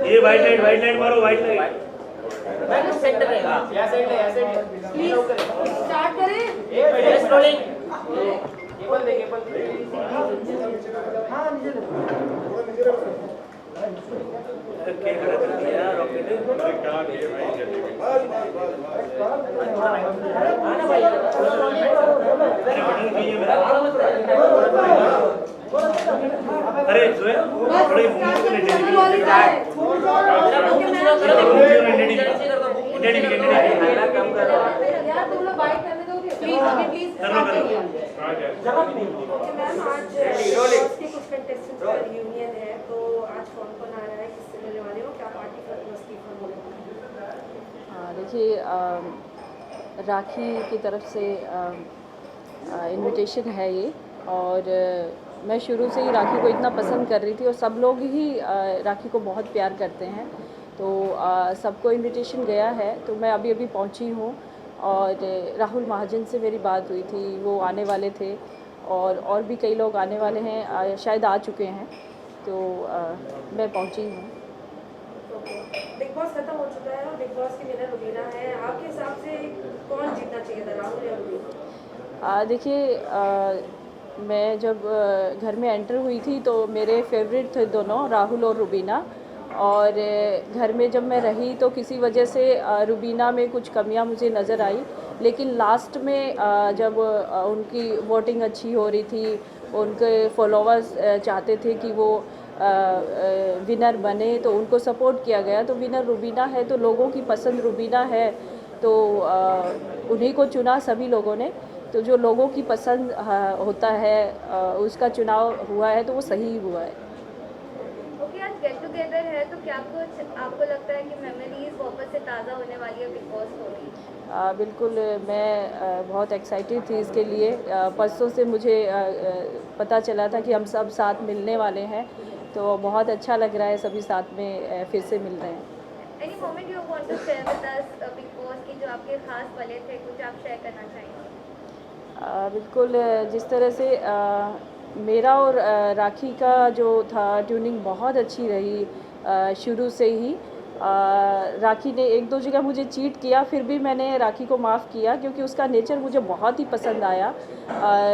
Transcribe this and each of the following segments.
ये white light मारो, white light centre रहेगा, या साइड प्लीज स्टार्ट करें। एक रोलिंग केबल दे, हां नीचे कैमरा कर दिया रॉकेट आना भाई, अरे जो है थोड़ी कम कर यार, तुम लोग बाइट करने दोगे प्लीज, अभी प्लीज जगह भी नहीं। मैम आज के कुछ कंटेस्टेंट्स का रियूनियन है, तो आज कौन कौन आ रहा है, किससे मिलने वाले हो, क्या पार्टी का मस्ती बोले? देखिए, राखी की तरफ से इनविटेशन है ये, और मैं शुरू से ही राखी को इतना पसंद कर रही थी, और सब लोग ही राखी को बहुत प्यार करते हैं, तो सबको इनविटेशन गया है। तो मैं अभी अभी पहुंची हूँ, और राहुल महाजन से मेरी बात हुई थी, वो आने वाले थे, और भी कई लोग आने वाले हैं, शायद आ चुके हैं, तो मैं पहुंची हूँ। बिग बॉस खत्म हो चुका है और बिग बॉस की विनर रुबीना है, आपके हिसाब से कौन जीतना चाहिए था, राहुल या रुबीना? देखिए, मैं जब घर में एंटर हुई थी तो मेरे फेवरेट थे दोनों, राहुल और रुबीना, और घर में जब मैं रही तो किसी वजह से रुबीना में कुछ कमियां मुझे नज़र आई, लेकिन लास्ट में जब उनकी वोटिंग अच्छी हो रही थी, उनके फॉलोअर्स चाहते थे कि वो विनर बने, तो उनको सपोर्ट किया गया, तो विनर रुबीना है, तो लोगों की पसंद रुबीना है, तो उन्हीं को चुना सभी लोगों ने। तो जो लोगों की पसंद होता है, उसका चुनाव हुआ है, तो वो सही हुआ है। ओके, आज गेट टुगेदर है, तो क्या कुछ आपको लगता है कि मेमोरीज वापस से ताज़ा होने वाली है बिग बॉस को भी? बिल्कुल, मैं बहुत एक्साइटेड थी इसके लिए। परसों से मुझे पता चला था कि हम सब साथ मिलने वाले हैं, तो बहुत अच्छा लग रहा है, सभी साथ में फिर से मिल रहे हैं। Any moment you want to share with us Bigg Boss की जो आपके खास पले थे, कुछ आप शेयर करना चाहेंगे? बिल्कुल, जिस तरह से मेरा और राखी का जो था ट्यूनिंग बहुत अच्छी रही शुरू से ही। राखी ने एक दो जगह मुझे चीट किया, फिर भी मैंने राखी को माफ़ किया, क्योंकि उसका नेचर मुझे बहुत ही पसंद आया।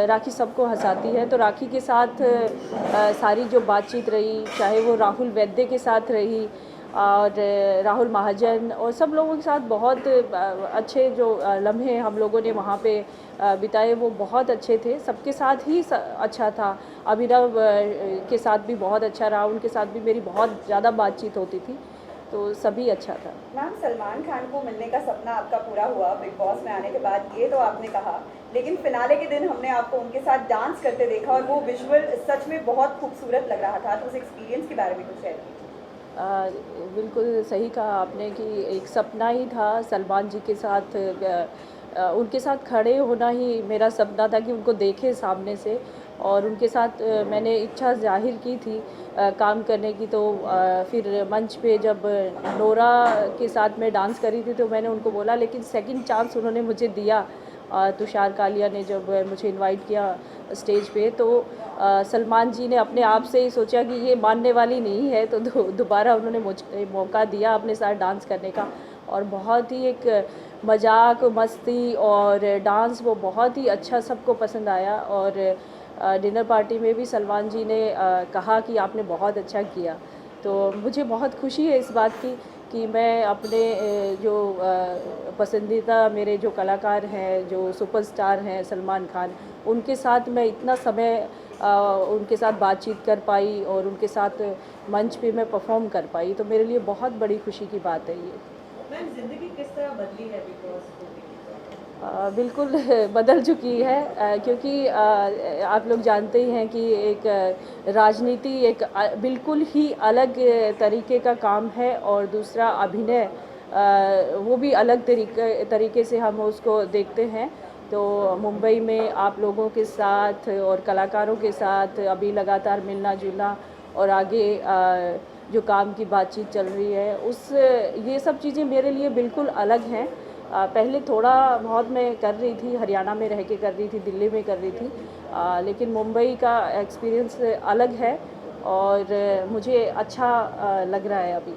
राखी सबको हंसाती है, तो राखी के साथ सारी जो बातचीत रही, चाहे वो राहुल वैद्य के साथ रही और राहुल महाजन और सब लोगों के साथ, बहुत अच्छे जो लम्हे हम लोगों ने वहाँ पे बिताए, वो बहुत अच्छे थे। सबके साथ ही अच्छा था। अभिनव के साथ भी बहुत अच्छा रहा, उनके साथ भी मेरी बहुत ज़्यादा बातचीत होती थी, तो सभी अच्छा था। मैम, सलमान खान को मिलने का सपना आपका पूरा हुआ बिग बॉस में आने के बाद, ये तो आपने कहा, लेकिन फिनाले के दिन हमने आपको उनके साथ डांस करते देखा और वो विजुअल सच में बहुत खूबसूरत लग रहा था, तो उस एक्सपीरियंस के बारे में कुछ शेयर कीजिए। बिल्कुल सही कहा आपने कि एक सपना ही था सलमान जी के साथ, उनके साथ खड़े होना ही मेरा सपना था कि उनको देखे सामने से, और उनके साथ मैंने इच्छा जाहिर की थी काम करने की। तो फिर मंच पे जब नोरा के साथ मैं डांस करी थी, तो मैंने उनको बोला, लेकिन सेकंड चांस उन्होंने मुझे दिया। तुषार कालिया ने जब मुझे इनवाइट किया स्टेज पे, तो सलमान जी ने अपने आप से ही सोचा कि ये मानने वाली नहीं है, तो दोबारा उन्होंने मुझे मौका दिया अपने साथ डांस करने का, और बहुत ही एक मजाक मस्ती और डांस वो बहुत ही अच्छा सबको पसंद आया। और डिनर पार्टी में भी सलमान जी ने कहा कि आपने बहुत अच्छा किया, तो मुझे बहुत खुशी है इस बात की कि मैं अपने जो पसंदीदा मेरे जो कलाकार हैं, जो सुपरस्टार हैं सलमान खान, उनके साथ मैं इतना समय उनके साथ बातचीत कर पाई और उनके साथ मंच पे मैं परफॉर्म कर पाई, तो मेरे लिए बहुत बड़ी खुशी की बात है ये। मैम, जिंदगी किस तरह बदली है बिग बॉस को? बिल्कुल बदल चुकी है, क्योंकि आप लोग जानते ही हैं कि एक राजनीति एक बिल्कुल ही अलग तरीके का काम है, और दूसरा अभिनय वो भी अलग तरीके से हम उसको देखते हैं। तो मुंबई में आप लोगों के साथ और कलाकारों के साथ अभी लगातार मिलना जुलना, और आगे जो काम की बातचीत चल रही है, ये सब चीज़ें मेरे लिए बिल्कुल अलग हैं। पहले थोड़ा बहुत मैं कर रही थी, हरियाणा में रह के कर रही थी, दिल्ली में कर रही थी, लेकिन मुंबई का एक्सपीरियंस अलग है, और मुझे अच्छा लग रहा है अभी।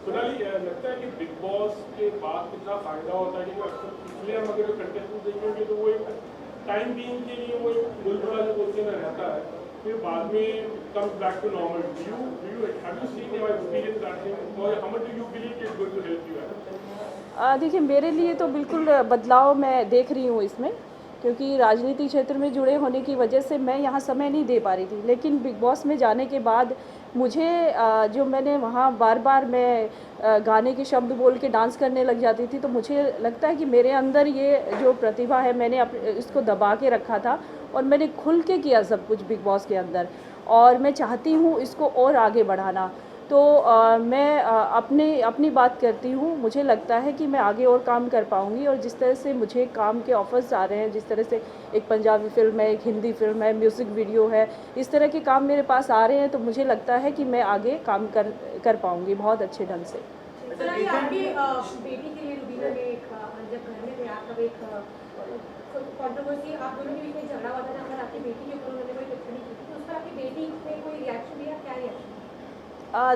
सोनाली, लगता है कि बिग बॉस के बाद कितना फायदा होता है, क्योंकि अक्सर पिछले हम अगर कंटेस्टेंट देखेंगे तो वो एक टाइम बीइंग के लिए वो एक बुलबुला जो बोलते हैं रहता है, फिर बाद में comes back to normal. Do you have you seen your experience that thing, और how much do you believe it is going to help you? देखिए, मेरे लिए तो बिल्कुल बदलाव मैं देख रही हूँ इसमें, क्योंकि राजनीति क्षेत्र में जुड़े होने की वजह से मैं यहाँ समय नहीं दे पा रही थी। लेकिन बिग बॉस में जाने के बाद मुझे जो मैंने वहाँ बार बार मैं गाने के शब्द बोल के डांस करने लग जाती थी, तो मुझे लगता है कि मेरे अंदर ये जो प्रतिभा है मैंने इसको दबा के रखा था और मैंने खुल के किया सब कुछ बिग बॉस के अंदर, और मैं चाहती हूँ इसको और आगे बढ़ाना। तो मैं अपनी बात करती हूँ, मुझे लगता है कि मैं आगे और काम कर पाऊँगी, और जिस तरह से मुझे काम के ऑफर्स आ रहे हैं, जिस तरह से एक पंजाबी फिल्म है, एक हिंदी फिल्म है, म्यूज़िक वीडियो है, इस तरह के काम मेरे पास आ रहे हैं, तो मुझे लगता है कि मैं आगे काम कर पाऊँगी बहुत अच्छे ढंग से। सोनाली, आपकी बेटी के लिए रुबीना ने एक जब घर में थे आप तब एक कंट्रोवर्सी आप दोनों के बीच में झगड़ा हुआ था, जहाँ पर आपकी बेटी के ऊपर उन्होंने कोई टिप्पणी की थी, तो उस पर आपकी बेटी ने कोई रिएक्शन दिया? क्या रिएक्शन?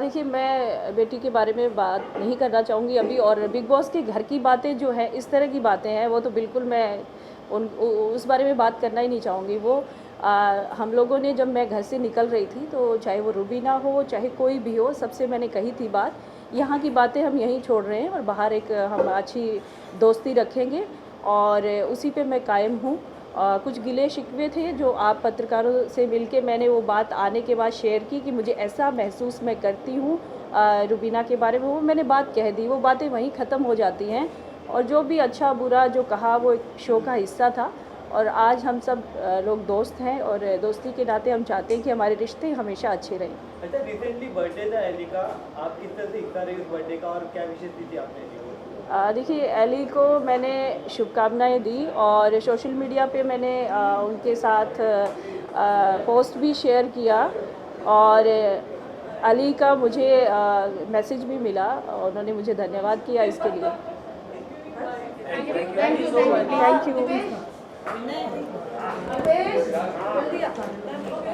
देखिए, मैं बेटी के बारे में बात नहीं करना चाहूँगी अभी, और बिग बॉस के घर की बातें जो है, इस तरह की बातें हैं, वो तो बिल्कुल मैं उस बारे में बात करना ही नहीं चाहूँगी। वो हम लोगों ने, जब मैं घर से निकल रही थी, तो चाहे वो रुबीना हो चाहे कोई भी हो, सबसे मैंने कही थी बात, यहाँ की बातें हम यहीं छोड़ रहे हैं और बाहर एक हम अच्छी दोस्ती रखेंगे, और उसी पे मैं कायम हूँ। कुछ गिले शिकवे थे जो आप पत्रकारों से मिलके मैंने वो बात आने के बाद शेयर की कि मुझे ऐसा महसूस मैं करती हूँ रुबीना के बारे में, वो मैंने बात कह दी, वो बातें वहीं ख़त्म हो जाती हैं, और जो भी अच्छा बुरा जो कहा वो एक शो का हिस्सा था, और आज हम सब लोग दोस्त हैं, और दोस्ती के नाते हम चाहते हैं कि हमारे रिश्ते हमेशा अच्छे रहें। अच्छा, रिसेंटली बर्थडे था एली का, आप किस तरह से हिस्सा रहे उस बर्थडे का, और क्या विशेष दी थी आपने एली को? देखिए, एली को मैंने शुभकामनाएं दी, और सोशल मीडिया पे मैंने उनके साथ पोस्ट भी शेयर किया, और अली का मुझे मैसेज भी मिला, और उन्होंने मुझे धन्यवाद किया इसके लिए। Thank you. Thank you. जल्दी